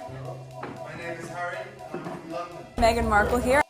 My name is Harry. I'm from London. Meghan Markle here.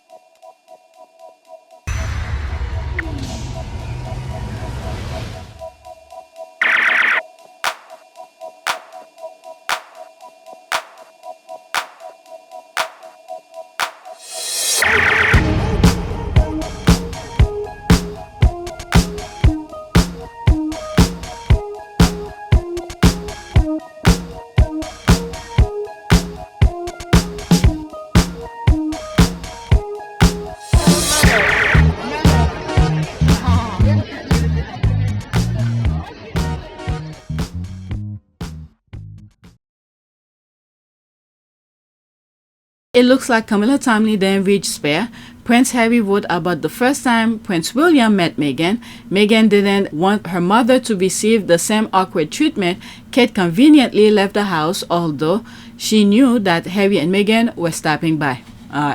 It looks like Camilla Tominey then reached Spare. Prince Harry wrote about the first time Prince William met Meghan. Meghan didn't want her mother to receive the same awkward treatment. Kate conveniently left the house, although she knew that Harry and Meghan were stopping by.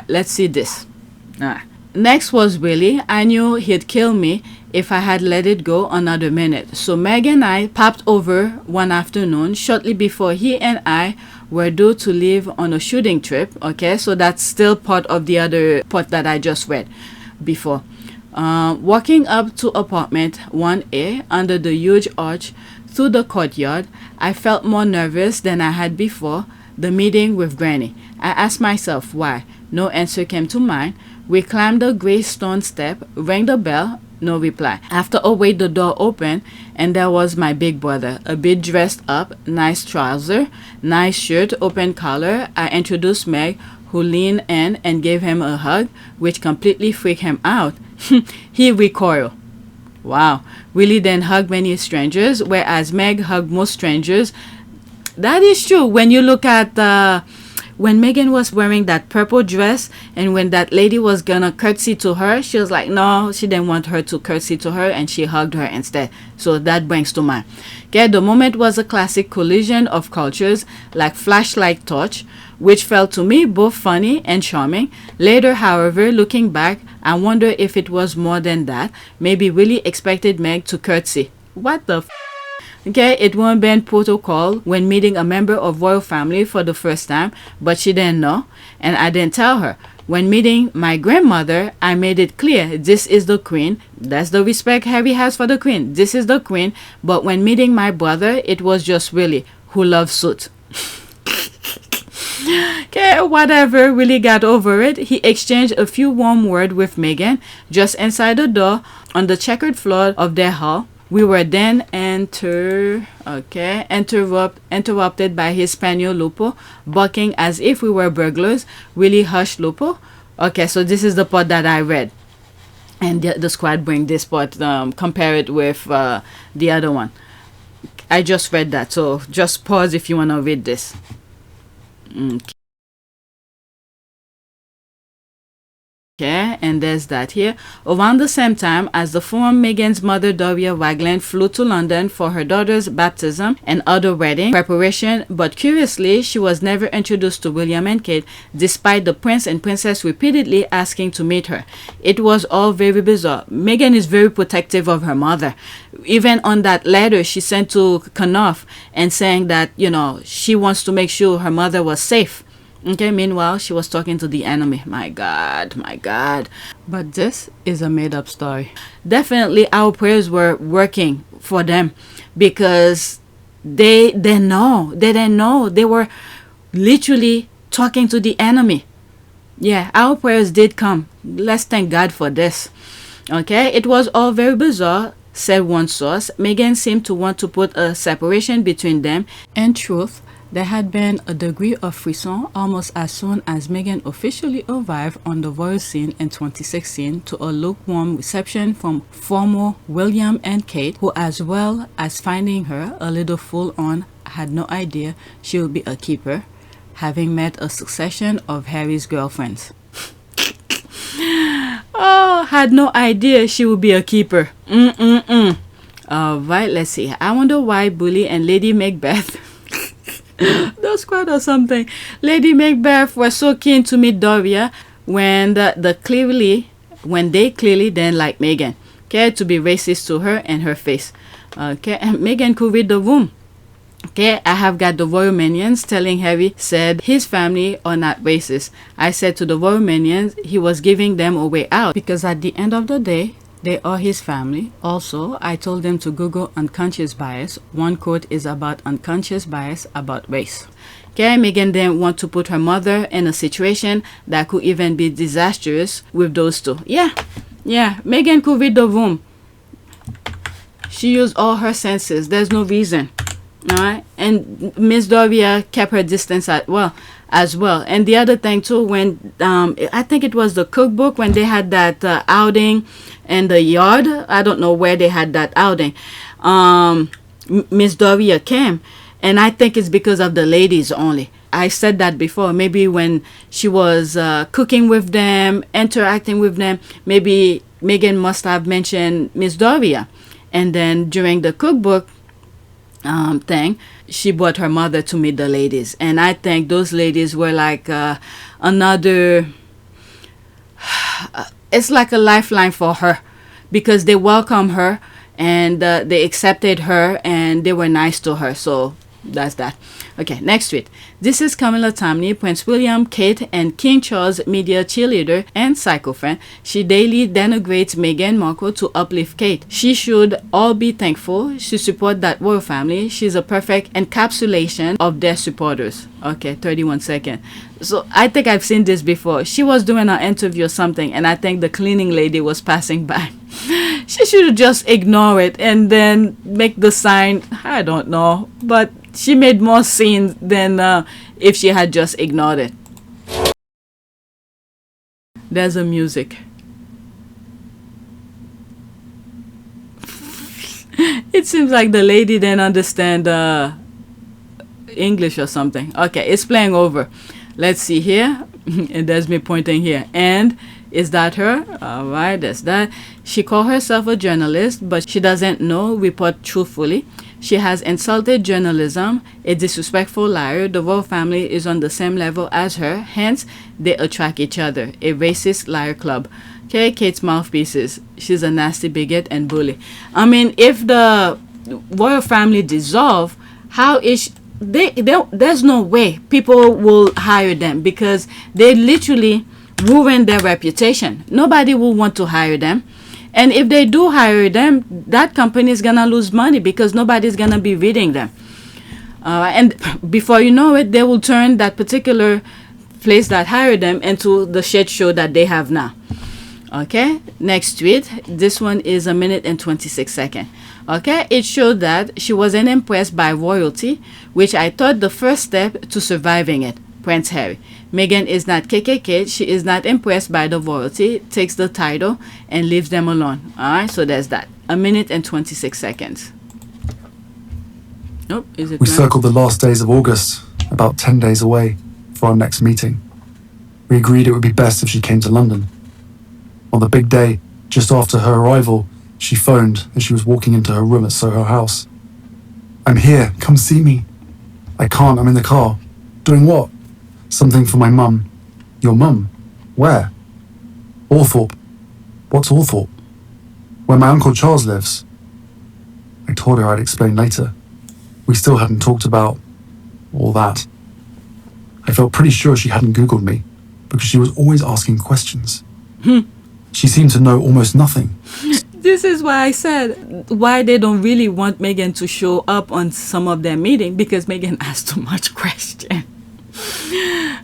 Let's see this. Next was Willie. I knew he'd kill me if I had let it go another minute. So Meg and I popped over one afternoon shortly before he and I were due to leave on a shooting trip. Okay, so that's still part of the other part that I just read before. Walking up to apartment 1A under the huge arch through the courtyard, I felt more nervous than I had before the meeting with Granny. I asked myself why. No answer came to mind. We climbed the gray stone step, rang the bell, no reply. After a wait, the door opened, and there was my big brother, a bit dressed up, nice trouser, nice shirt, open collar. I introduced Meg, who leaned in and gave him a hug, which completely freaked him out. He recoiled. Wow. Willie then hugged many strangers, whereas Meg hugged most strangers. That is true. When you look at when Meghan was wearing that purple dress and when that lady was gonna curtsy to her, she was like, no, she didn't want her to curtsy to her, and she hugged her instead. So that brings to mind. Okay, the moment was a classic collision of cultures, like flashlight touch, which felt to me both funny and charming. Later, however, looking back, I wonder if it was more than that. Maybe Willie expected Meg to curtsy. What the Okay, it won't be protocol when meeting a member of royal family for the first time, but she didn't know, and I didn't tell her. When meeting my grandmother, I made it clear, this is the queen. That's the respect Harry has for the queen. This is the queen. But when meeting my brother, it was just Willie, who loves suit. Okay, whatever, Willie got over it. He exchanged a few warm words with Meghan just inside the door on the checkered floor of their hall. We were then interrupted by his spaniel Lupo, barking as if we were burglars. Really hushed Lupo. Okay, so this is the part that I read. And the squad bring this part, compare it with the other one. I just read that, so just pause if you want to read this. Okay, and there's that here. Around the same time as the form, Meghan's mother Doria Ragland flew to London for her daughter's baptism and other wedding preparation, but curiously, she was never introduced to William and Kate, despite the prince and princess repeatedly asking to meet her. It was all very bizarre. Meghan is very protective of her mother. Even on that letter she sent to Knopf and saying that, you know, she wants to make sure her mother was safe. Okay, meanwhile, she was talking to the enemy. My God, my God. But this is a made-up story. Definitely, our prayers were working for them because they didn't know. They didn't know. They were literally talking to the enemy. Yeah, our prayers did come. Let's thank God for this. Okay, it was all very bizarre, said one source. Meghan seemed to want to put a separation between them. In truth, there had been a degree of frisson almost as soon as Meghan officially arrived on the royal scene in 2016 to a lukewarm reception from former William and Kate, who, as well as finding her a little full-on, had no idea she would be a keeper, having met a succession of Harry's girlfriends. Oh, had no idea she would be a keeper. Alright, let's see. I wonder why Bully and Lady Macbeth the squad or something. Lady Macbeth was so keen to meet Doria when they clearly didn't like Meghan. Okay, to be racist to her and her face. Okay, and Meghan could read the room. Okay, I have got the royal minions telling Harry said his family are not racist. I said to the royal minions he was giving them a way out because at the end of the day, they are his family. Also, I told them to Google unconscious bias. One quote is about unconscious bias about race. Okay, Meghan didn't want to put her mother in a situation that could even be disastrous with those two. Yeah, Meghan could read the room. She used all her senses. There's no reason. Alright, and Miss Doria kept her distance as well. And the other thing too, when I think it was the cookbook when they had that outing in the yard. I don't know where they had that outing. Miss Doria came, and I think it's because of the ladies only. I said that before. Maybe when she was cooking with them, interacting with them, maybe Meghan must have mentioned Miss Doria, and then during the cookbook thing, she brought her mother to meet the ladies, and I think those ladies were like another it's like a lifeline for her because they welcomed her and they accepted her and they were nice to her. So that's that. Okay, next tweet. This is Camilla Tominey, Prince William, Kate, and King Charles media cheerleader and sycophant. She daily denigrates Meghan Markle to uplift Kate. She should all be thankful. She supports that royal family. She's a perfect encapsulation of their supporters. Okay, 31 seconds. So I think I've seen this before. She was doing an interview or something, and I think the cleaning lady was passing by. She should just ignore it and then make the sign. I don't know, but she made more scenes than if she had just ignored it. There's a music. It seems like the lady didn't understand English or something. Okay, it's playing over. Let's see here. And there's me pointing here. And is that her? All right, that's that. She called herself a journalist, but she doesn't know report truthfully. She has insulted journalism, a disrespectful liar. The royal family is on the same level as her, hence they attract each other. A racist liar club. Okay, Kate's mouthpieces. She's a nasty bigot and bully. I mean, if the royal family dissolve, how is there's no way people will hire them because they literally ruin their reputation. Nobody will want to hire them. And if they do hire them, that company is going to lose money because nobody's going to be reading them. And before you know it, they will turn that particular place that hired them into the shit show that they have now. Okay, next tweet. This one is 1 minute and 26 seconds. Okay, it showed that she wasn't impressed by royalty, which I thought the first step to surviving it. Prince Harry. Meghan is not KKK. She is not impressed by the royalty, takes the title, and leaves them alone. Alright, so there's that. 1 minute and 26 seconds. Nope, is it? We circled the last days of August, about 10 days away, for our next meeting. We agreed it would be best if she came to London. On the big day, just after her arrival, she phoned as she was walking into her room at Soho House. "I'm here, come see me." "I can't, I'm in the car." "Doing what?" "Something for my mum." "Your mum? Where?" "Althorpe." "What's Althorpe?" "Where my Uncle Charles lives." I told her I'd explain later. We still hadn't talked about all that. I felt pretty sure she hadn't Googled me, because she was always asking questions. She seemed to know almost nothing. This is why I said why they don't really want Meghan to show up on some of their meetings, because Meghan asks too much question.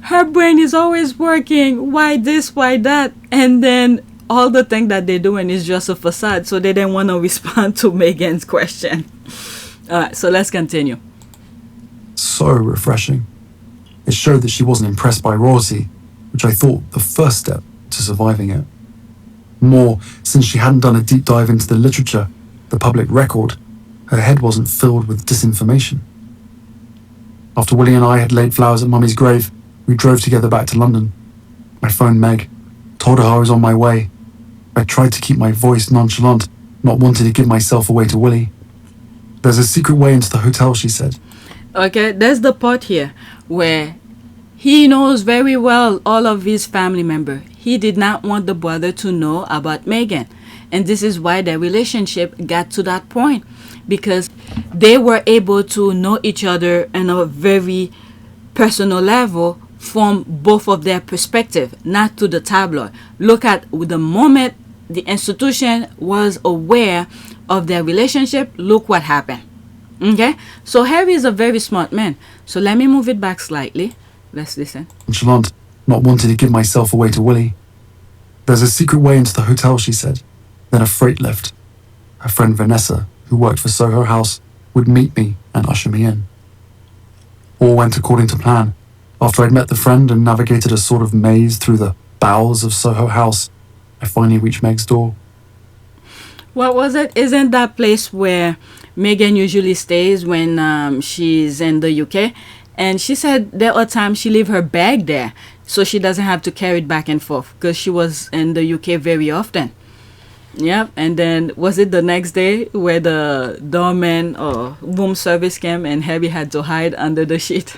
Her brain is always working. Why this? Why that? And then all the thing that they're doing is just a facade. So they didn't want to respond to Meghan's question. All right, so let's continue. So refreshing. It showed that she wasn't impressed by royalty, which I thought the first step to surviving it. More, since she hadn't done a deep dive into the literature, the public record, her head wasn't filled with disinformation. After Willie and I had laid flowers at Mummy's grave, we drove together back to London. I phoned Meg, told her I was on my way. I tried to keep my voice nonchalant, not wanting to give myself away to Willie. "There's a secret way into the hotel," she said. Okay, there's the part here where he knows very well all of his family members. He did not want the brother to know about Meghan. And this is why their relationship got to that point. because they were able to know each other on a very personal level from both of their perspective, not to the tabloid. Look at the moment the institution was aware of their relationship, look what happened. Okay, so Harry is a very smart man. So let me move it back slightly. Let's listen. Nonchalant, not wanting to give myself away to Willie. There's a secret way into the hotel, she said. Then a freight lift. Her friend Vanessa, who worked for Soho House, would meet me and usher me in. All went according to plan. After I'd met the friend and navigated a sort of maze through the bowels of Soho House, I finally reached Meg's door. What was it? Isn't that place where Megan usually stays when she's in the UK? And she said there are times she leave her bag there so she doesn't have to carry it back and forth because she was in the UK very often. Yep. And then was it the next day where the doorman or room service came and Harry had to hide under the sheet?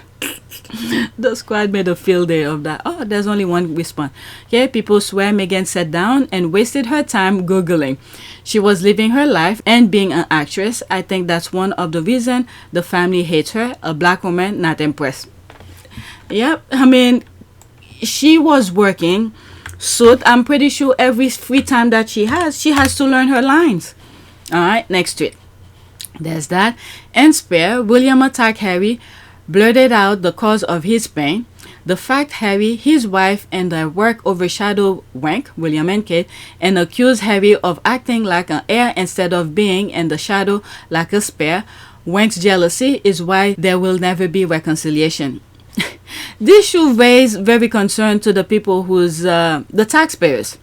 The squad made a field day of that. Oh, there's only one response. Yeah, people swear Megan sat down and wasted her time Googling. She was living her life and being an actress. I think that's one of the reasons the family hates her. A black woman, not impressed. Yep, I mean, she was working. So I'm pretty sure every free time that she has to learn her lines. All right, next to it. There's that. And Spare, William attacked Harry, blurted out the cause of his pain. The fact Harry, his wife, and their work overshadowed Wank, William and Kate, and accused Harry of acting like an heir instead of being in the shadow like a Spare. Wank's jealousy is why there will never be reconciliation. This should raise very concern to the people who's the taxpayers.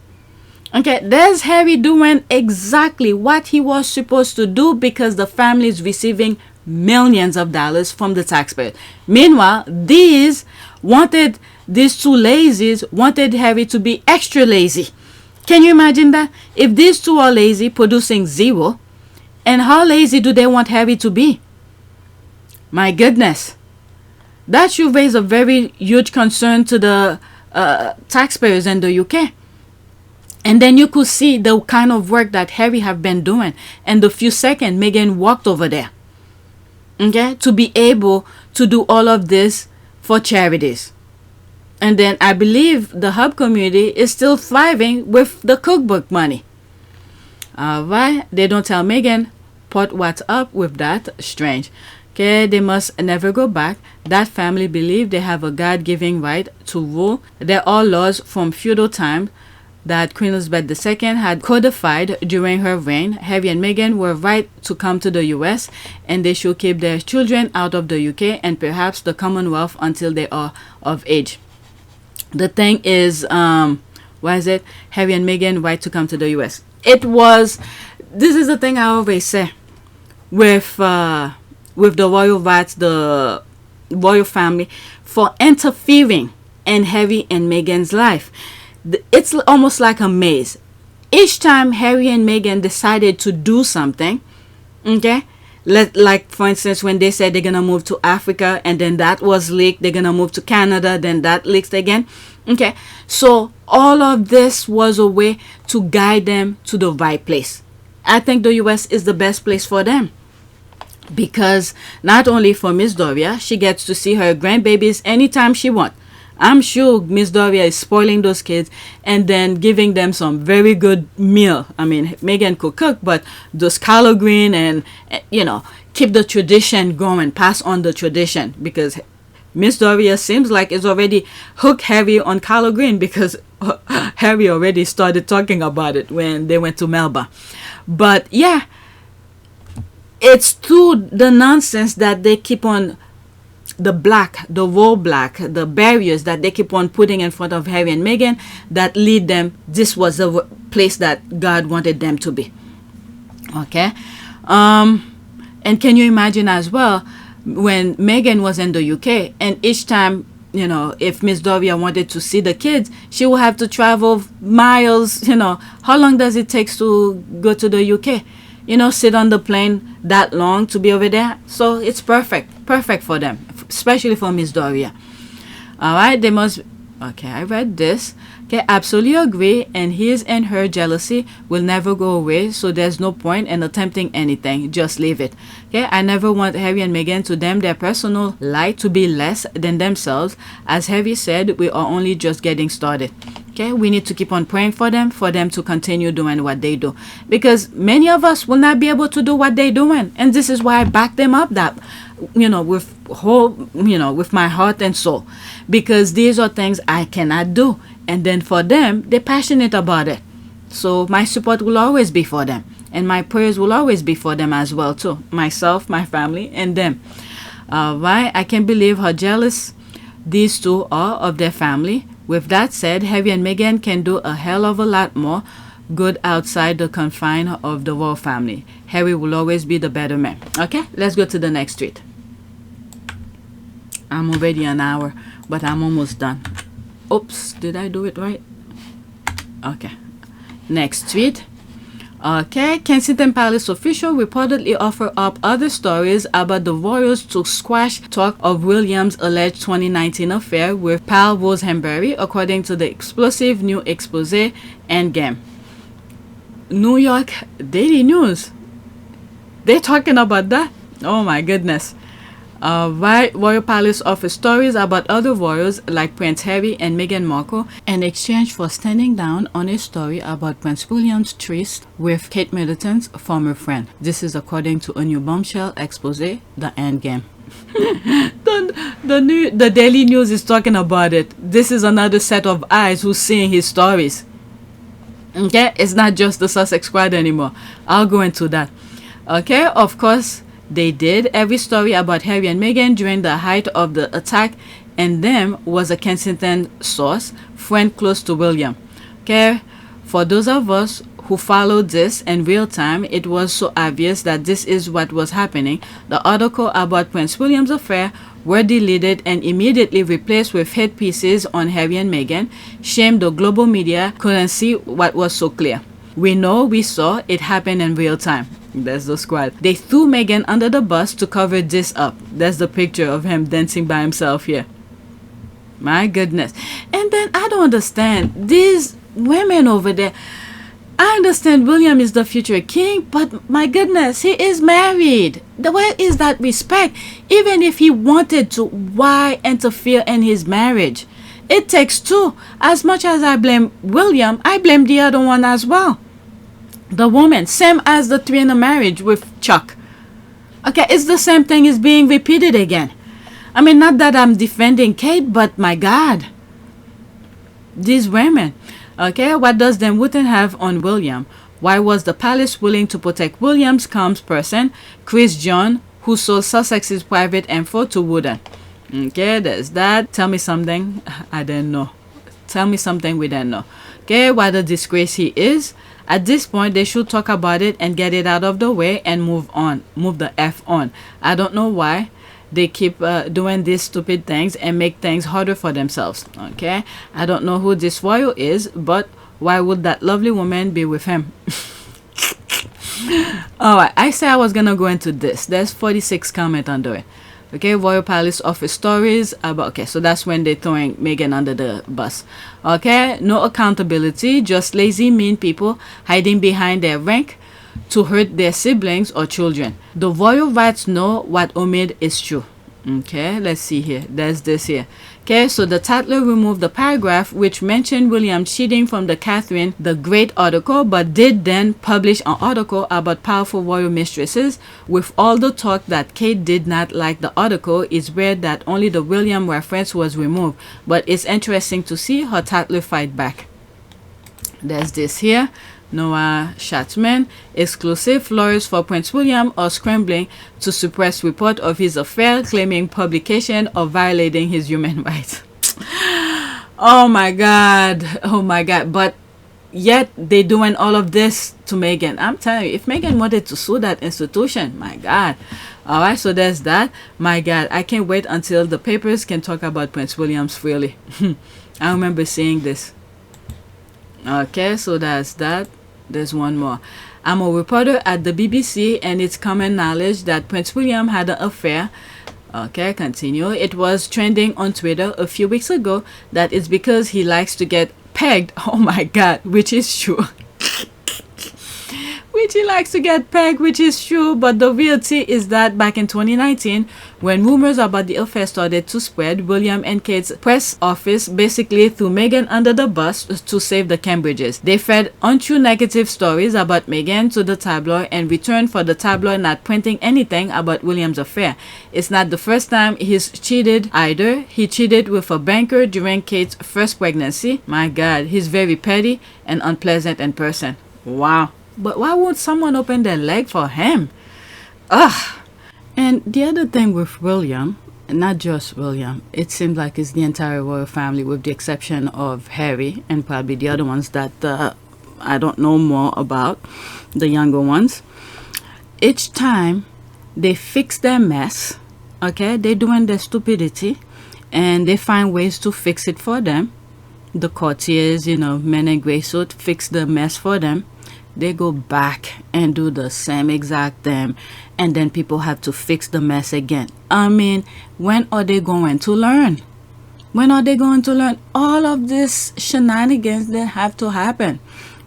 Okay, there's Harry doing exactly what he was supposed to do because the family is receiving millions of dollars from the taxpayers. Meanwhile, these two lazies wanted Harry to be extra lazy. Can you imagine that? If these two are lazy, producing zero, and how lazy do they want Harry to be? My goodness. That should raise a very huge concern to the taxpayers in the UK. And then you could see the kind of work that Harry have been doing. And the few seconds Meghan walked over there. Okay, to be able to do all of this for charities. And then I believe the hub community is still thriving with the cookbook money. Alright, they don't tell Meghan what's up with that. Strange. Okay, they must never go back. That family believe they have a God-given right to rule. There are laws from feudal times that Queen Elizabeth II had codified during her reign. Harry and Meghan were right to come to the US, and they should keep their children out of the UK and perhaps the Commonwealth until they are of age. The thing is, why is it Harry and Meghan right to come to the US? This is the thing I always say with the royal rights, the royal family, for interfering in Harry and Meghan's life. It's almost like a maze. Each time Harry and Meghan decided to do something, okay, like for instance when they said they're gonna move to Africa and then that was leaked, they're gonna move to Canada, then that leaked again. Okay, so all of this was a way to guide them to the right place. I think the US is the best place for them. Because not only for Miss Doria, she gets to see her grandbabies anytime she wants. I'm sure Miss Doria is spoiling those kids and then giving them some very good meal. I mean, Meghan could cook, but those collard green and, keep the tradition going, pass on the tradition. Because Miss Doria seems like it's already hooked Harry on collard green because Harry already started talking about it when they went to Melba. But yeah, it's through the nonsense that they keep on, the barriers that they keep on putting in front of Harry and Meghan that lead them. This was the place that God wanted them to be. Okay. And can you imagine as well when Meghan was in the UK and each time, if Miss Doria wanted to see the kids, she will have to travel miles. How long does it take to go to the UK? Sit on the plane that long to be over there. So it's perfect for them, especially for Miss Doria. All right, they must. Okay, I read this. Okay, absolutely agree, and his and her jealousy will never go away, so there's no point in attempting anything. Just leave it. Okay, I never want Harry and Meghan to damn their personal life to be less than themselves. As Harry said, we are only just getting started. Okay, we need to keep on praying for them to continue doing what they do, because many of us will not be able to do what they're doing, and this is why I back them up, that with whole with my heart and soul, because these are things I cannot do, and then for them, they're passionate about it. So my support will always be for them, and my prayers will always be for them as well too, myself, my family, and them. Why I can't believe how jealous these two are of their family. With that said, Harry and Meghan can do a hell of a lot more good outside the confine of the royal family. Harry will always be the better man. Okay, let's go to the next tweet. I'm already an hour, but I'm almost done. Oops, did I do it right? Okay, next tweet. Okay, Kensington Palace official reportedly offer up other stories about the royals to squash talk of William's alleged 2019 affair with pal Rose Hembury, according to the explosive new expose Endgame. New York Daily News. They're talking about that? Oh my goodness. Royal Palace offers stories about other royals like Prince Harry and Meghan Markle in exchange for standing down on a story about Prince William's tryst with Kate Middleton's former friend. This is according to a new bombshell expose, The Endgame. the Daily News is talking about it. This is another set of eyes who's seeing his stories. Okay, it's not just the Sussex Squad anymore. I'll go into that. Okay, of course, they did. Every story about Harry and Meghan during the height of the attack and them was a Kensington source, friend close to William. Okay, for those of us who followed this in real time, it was so obvious that this is what was happening. The article about Prince William's affair were deleted and immediately replaced with hit pieces on Harry and Meghan. Shame the global media couldn't see what was so clear. We know we saw it happen in real time. That's the squad. They threw Meghan under the bus to cover this up. That's the picture of him dancing by himself here. My goodness. And then I don't understand these women over there. I understand William is the future king, but my goodness, he is married. Where is that respect? Even if he wanted to, why interfere in his marriage? It takes two. As much as I blame William, I blame the other one as well. The woman, same as the three in a marriage with Chuck. Okay, it's the same thing is being repeated again. I mean, not that I'm defending Kate, but my God. These women. Okay, what does them wouldn't have on William? Why was the palace willing to protect William's calm person, Chris John, who sold Sussex's private info to Wooden? Okay, there's that. Tell me something I didn't know. Tell me something we didn't know. Okay, what a disgrace he is. At this point, they should talk about it and get it out of the way and move on. Move the F on. I don't know why they keep doing these stupid things and make things harder for themselves. Okay, I don't know who this royal is, but why would that lovely woman be with him? Alright, I said I was gonna go into this. There's 46 comments under it. Okay, Royal Palace offers stories about, okay, so that's when they're throwing Meghan under the bus. Okay, no accountability, just lazy, mean people hiding behind their rank to hurt their siblings or children. The royal rights know what Omid is true. Okay, let's see here. There's this here. Okay, so the Tatler removed the paragraph which mentioned William cheating from the Catherine the Great article, but did then publish an article about powerful royal mistresses. With all the talk that Kate did not like the article, it's weird that only the William reference was removed, but it's interesting to see how Tatler fight back. There's this here. Noah Schatzman, exclusive lawyers for Prince William are scrambling to suppress report of his affair, claiming publication of violating his human rights. Oh my God. Oh my God. But yet they're doing all of this to Meghan. I'm telling you, if Meghan wanted to sue that institution, my God. All right, so there's that. My God, I can't wait until the papers can talk about Prince William's freely. I remember seeing this. Okay, so that's that. There's one more. I'm a reporter at the BBC, and it's common knowledge that Prince William had an affair. Okay, continue. It was trending on Twitter a few weeks ago that it's because he likes to get pegged. Oh my God, which is true. Which he likes to get pegged, which is true. But the real tea is that back in 2019, when rumors about the affair started to spread, William and Kate's press office basically threw Meghan under the bus to save the Cambridges. They fed untrue negative stories about Meghan to the tabloid in return for the tabloid not printing anything about William's affair. It's not the first time he's cheated either. He cheated with a banker during Kate's first pregnancy. My God, he's very petty and unpleasant in person. Wow. But why would someone open their leg for him? Ugh. And the other thing with William, not just William, it seems like it's the entire royal family with the exception of Harry and probably the other ones that I don't know more about, the younger ones. Each time they fix their mess, okay, they're doing their stupidity and they find ways to fix it for them. The courtiers, men in grey suit fix the mess for them. They go back and do the same exact thing, and then people have to fix the mess again. I mean, when are they going to learn? When are they going to learn? All of this shenanigans that have to happen.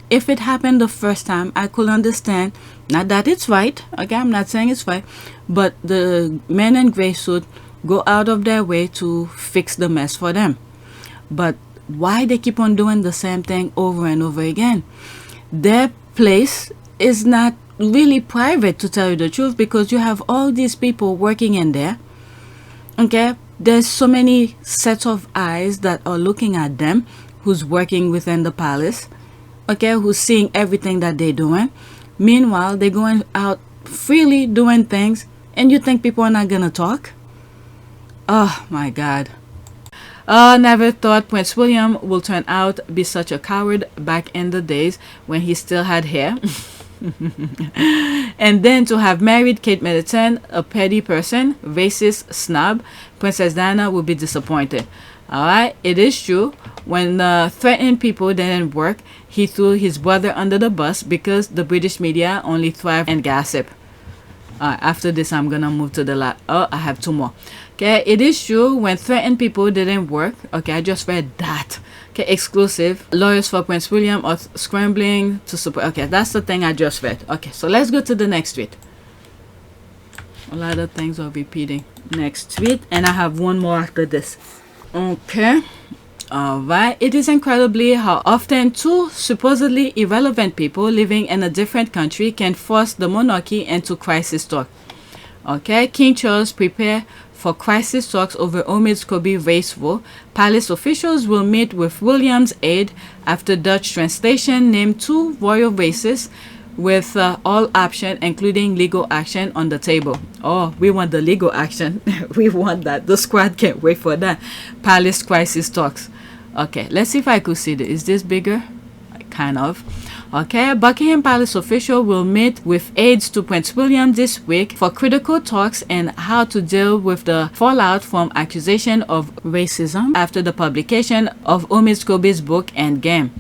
If it happened the first time, I could understand. Not that it's right. Okay, I'm not saying it's right. But the men in grey suit go out of their way to fix the mess for them. But why they keep on doing the same thing over and over again? Their place is not really private, to tell you the truth, because you have all these people working in there. Okay, there's so many sets of eyes that are looking at them, who's working within the palace, okay, who's seeing everything that they're doing. Meanwhile, they're going out freely doing things, and you think people are not gonna talk? Oh my God. Never thought Prince William will turn out to be such a coward back in the days when he still had hair. And then to have married Kate Middleton, a petty person, racist snob, Princess Diana will be disappointed. Alright, it is true. When threatening people didn't work, he threw his brother under the bus because the British media only thrive in gossip. After this, I'm gonna move to the last. Oh, I have two more. Okay, it is true when threatened people didn't work. Okay, I just read that. Okay, exclusive. Lawyers for Prince William are scrambling to support. Okay, that's the thing I just read. Okay, so let's go to the next tweet. A lot of things are repeating. Next tweet, and I have one more after this. Okay. Alright, it is incredibly how often two supposedly irrelevant people living in a different country can force the monarchy into crisis talk. Okay, King Charles prepare for crisis talks over Omid's Kobe race war. Palace officials will meet with William's aide after Dutch translation named two royal races with all option including legal action on the table. Oh, we want the legal action. We want that. The squad can't wait for that. Palace crisis talks. Okay, let's see if I could see this. Is this bigger? Kind of. Okay, Buckingham Palace official will meet with aides to Prince William this week for critical talks and how to deal with the fallout from accusation of racism after the publication of Omid Scobie's book Endgame.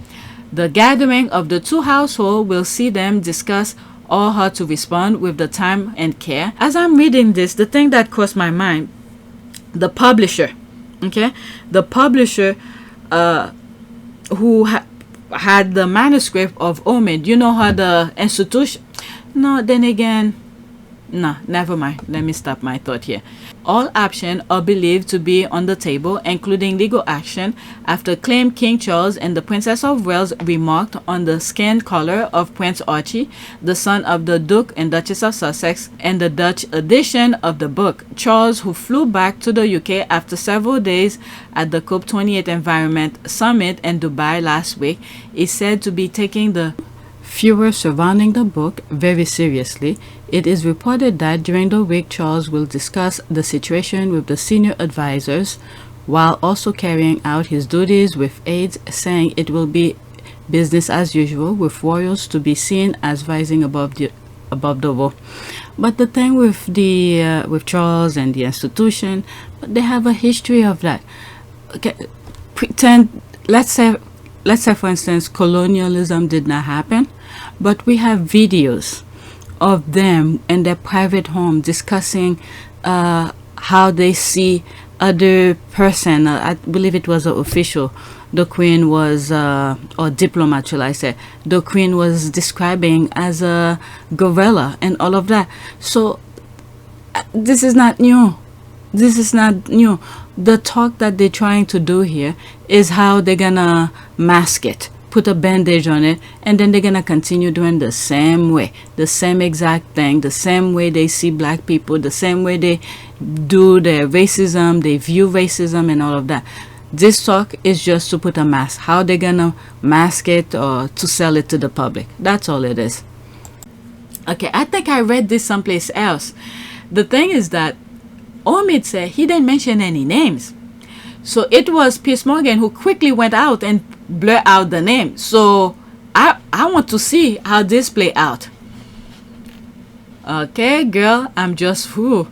The gathering of the two households will see them discuss all how to respond with the time and care. As I'm reading this, the thing that crossed my mind, the publisher, okay, the publisher who had the manuscript of Omid, you know how the institution, no, then again, no, never mind, let me stop my thought here. All options are believed to be on the table, including legal action, after claim King Charles and the Princess of Wales remarked on the skin color of Prince Archie, the son of the Duke and Duchess of Sussex, and the Dutch edition of the book. Charles, who flew back to the UK after several days at the COP28 Environment Summit in Dubai last week, is said to be taking the furor surrounding the book very seriously. It is reported that during the week Charles will discuss the situation with the senior advisors while also carrying out his duties with aides, saying it will be business as usual with royals to be seen as rising above the war. But the thing with the with Charles and the institution, they have a history of that. Okay, pretend let's say for instance colonialism did not happen, but we have videos of them in their private home discussing how they see other person, I believe it was an official, the Queen was, or diplomat, shall I say, the Queen was describing as a gorilla and all of that. So this is not new. This is not new. The talk that they're trying to do here is how they're gonna mask it, put a bandage on it, and then they're gonna continue doing the same way, the same exact thing, the same way they see black people, the same way they do their racism, they view racism and all of that. This talk is just to put a mask. How they're gonna mask it or to sell it to the public. That's all it is. Okay, I think I read this someplace else. The thing is that Omid said he didn't mention any names. So it was Piers Morgan who quickly went out and blurred out the name. So I want to see how this play out. Okay, girl, I'm just fool.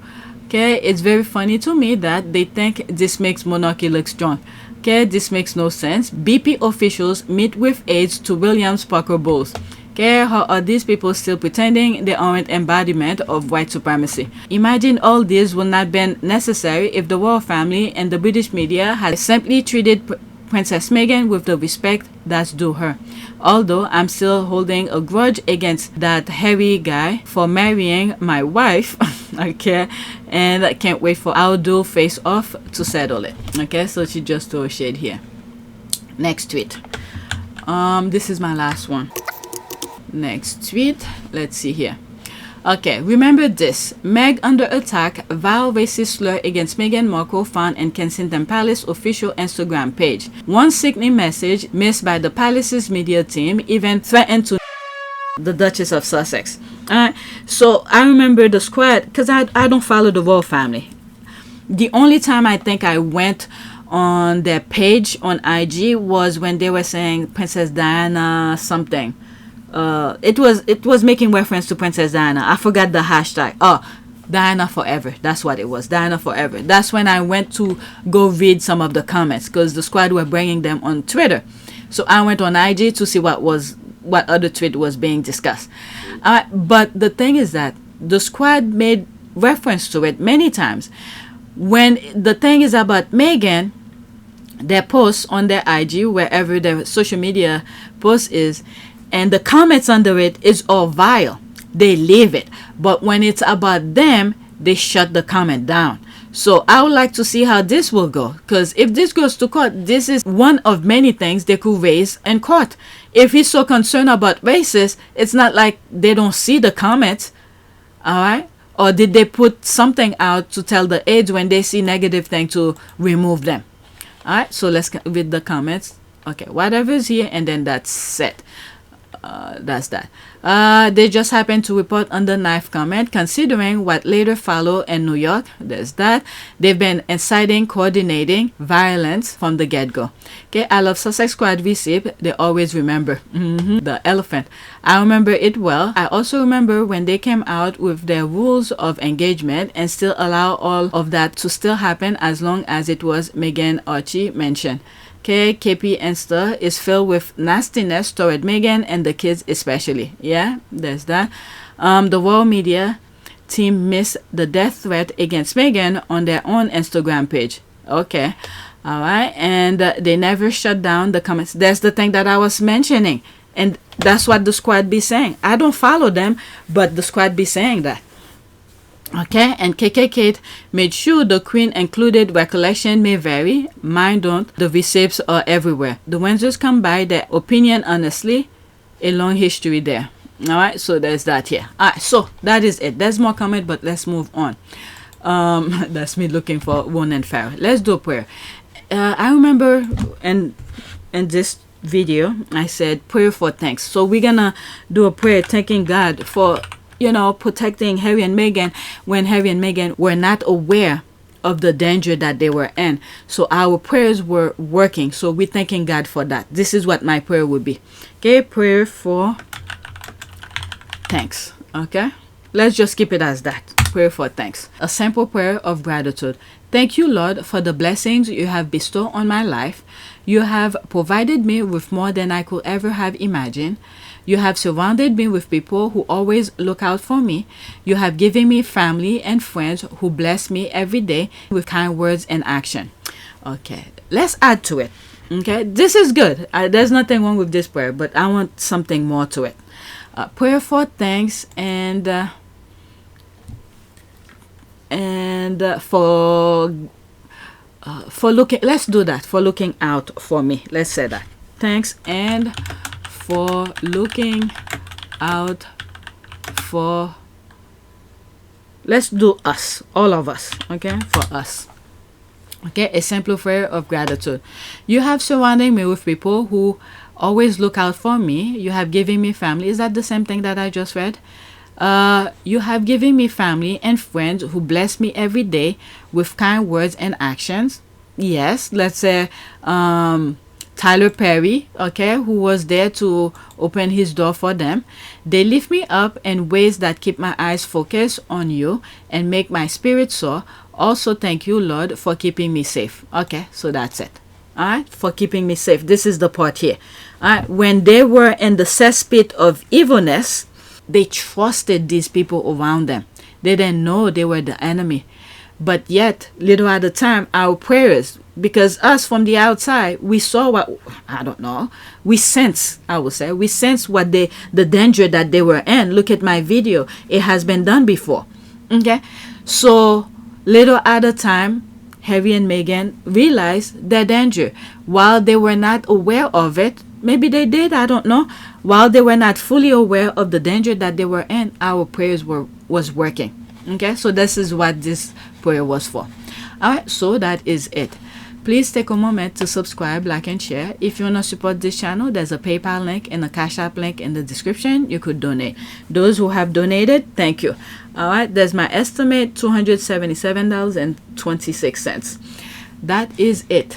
Okay, it's very funny to me that they think this makes monarchy look strong. Okay, this makes no sense. BP officials meet with aides to Williams Parker Bowles. Okay, how are these people still pretending they aren't embodiment of white supremacy? Imagine all this would not have been necessary if the royal family and the British media had simply treated Princess Meghan with the respect that's due her. Although I'm still holding a grudge against that Harry guy for marrying my wife. Okay, and I can't wait for our dual face off to settle it. Okay, so she just threw a shade here. Next tweet. This is my last one. Next tweet. Let's see here. Okay, remember this. Meg under attack, vile racist slur against Meghan Markle found in Kensington Palace official Instagram page. One sickening message missed by the Palace's media team even threatened to the Duchess of Sussex. So I remember the squad because I don't follow the royal family. The only time I think I went on their page on IG was when they were saying Princess Diana something. It was making reference to Princess Diana. I forgot the hashtag. Oh, Diana Forever. That's what it was. Diana Forever. That's when I went to go read some of the comments because the squad were bringing them on Twitter. So I went on IG to see what other tweet was being discussed. But the thing is that the squad made reference to it many times. When the thing is about Meghan, their posts on their IG, wherever their social media post is, and the comments under it is all vile. They leave it. But when it's about them, they shut the comment down. So I would like to see how this will go. Because if this goes to court, this is one of many things they could raise in court. If he's so concerned about racist, it's not like they don't see the comments. Alright? Or did they put something out to tell the aides when they see negative thing to remove them? Alright? So let's read the comments. Okay, whatever's here and then that's it. That's that. They just happened to report on the knife comment, considering what later followed in New York. There's that. They've been inciting, coordinating violence from the get-go. Okay, I love Sussex Squad receipt. They always remember. The elephant. I remember it well. I also remember when they came out with their rules of engagement and still allow all of that to still happen as long as it was Meghan Archie mentioned. Okay, KP Insta is filled with nastiness toward Meghan and the kids especially. Yeah, there's that. The royal media team missed the death threat against Meghan on their own Instagram page. Okay, all right, and they never shut down the comments. That's the thing that I was mentioning, and that's what the squad be saying. I don't follow them, but the squad be saying that. Okay, and KK made sure the Queen included recollection may vary, mine don't, the receipts are everywhere. The Windsors come by their opinion honestly, a long history there. Alright, so there's that here. Alright, so that is it. There's more comment, but let's move on. That's me looking for one and Farrah. Let's do a prayer. I remember in this video, I said prayer for thanks. So we're gonna do a prayer thanking God for protecting Harry and Meghan when Harry and Meghan were not aware of the danger that they were in. So our prayers were working. So we're thanking God for that. This is what my prayer would be. Okay, prayer for thanks. Okay, let's just keep it as that. Prayer for thanks. A simple prayer of gratitude. Thank you, Lord, for the blessings you have bestowed on my life. You have provided me with more than I could ever have imagined. You have surrounded me with people who always look out for me. You have given me family and friends who bless me every day with kind words and action. Okay, let's add to it. Okay, this is good. There's nothing wrong with this prayer, but I want something more to it. Prayer for thanks and for looking. Let's do that. For looking out for me. Let's say that. Thanks and for looking out for. Let's do us, all of us. Okay, for us. Okay, a simple prayer of gratitude. You have surrounded me with people who always look out for me. You have given me family. Is that the same thing that I just read? You have given me family and friends who bless me every day with kind words and actions. Yes, let's say Tyler Perry, okay, who was there to open his door for them. They lift me up in ways that keep my eyes focused on you and make my spirit soar. Also, thank you, Lord, for keeping me safe. Okay, so that's it. All right, for keeping me safe. This is the part here. All right, when they were in the cesspit of evilness, they trusted these people around them. They didn't know they were the enemy. But yet, little at a time, our prayers, because us from the outside, we saw what, I don't know, we sense, I would say, we sense what the danger that they were in. Look at my video. It has been done before. Okay, so little at a time, Harry and Meghan realized their danger. While they were not aware of it, maybe they did, I don't know. While they were not fully aware of the danger that they were in, our prayers was working. Okay, so this is what this prayer was for. All right, so that is it. Please take a moment to subscribe, like, and share. If you want to support this channel, there's a PayPal link and a Cash App link in the description. You could donate. Those who have donated, thank you. All right, there's my estimate, $277.26. That is it.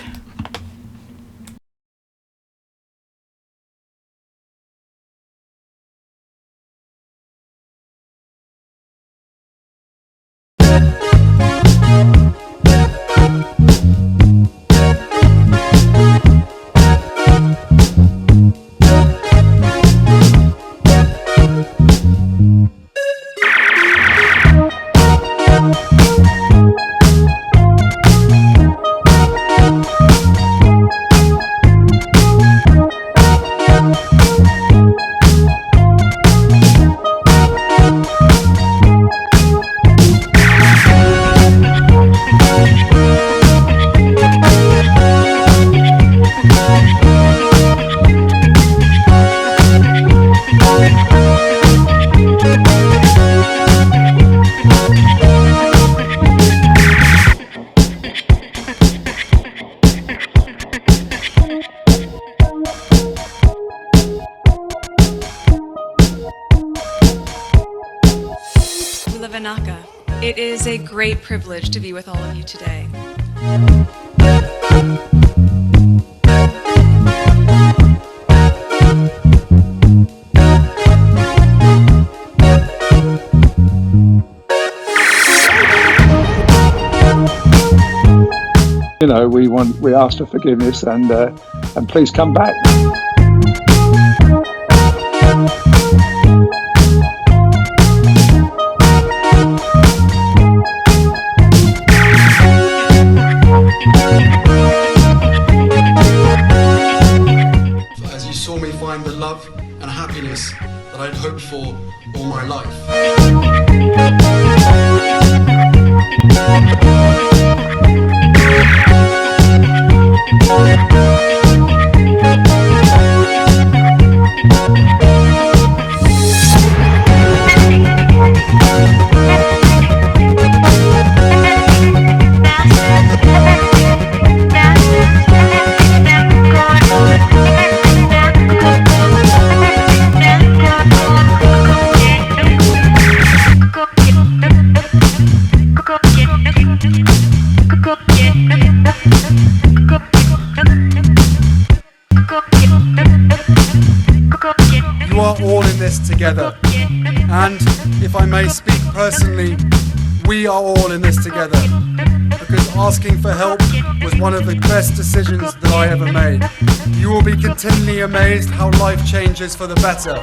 It is a great privilege to be with all of you today. You know, we ask for forgiveness and please come back. As you saw me find the love and happiness that I'd hoped for all my life. You are all in this together, and if I may speak personally, we are all in this together, because asking for help was one of the best decisions that I ever made. You will be continually amazed how life changes for the better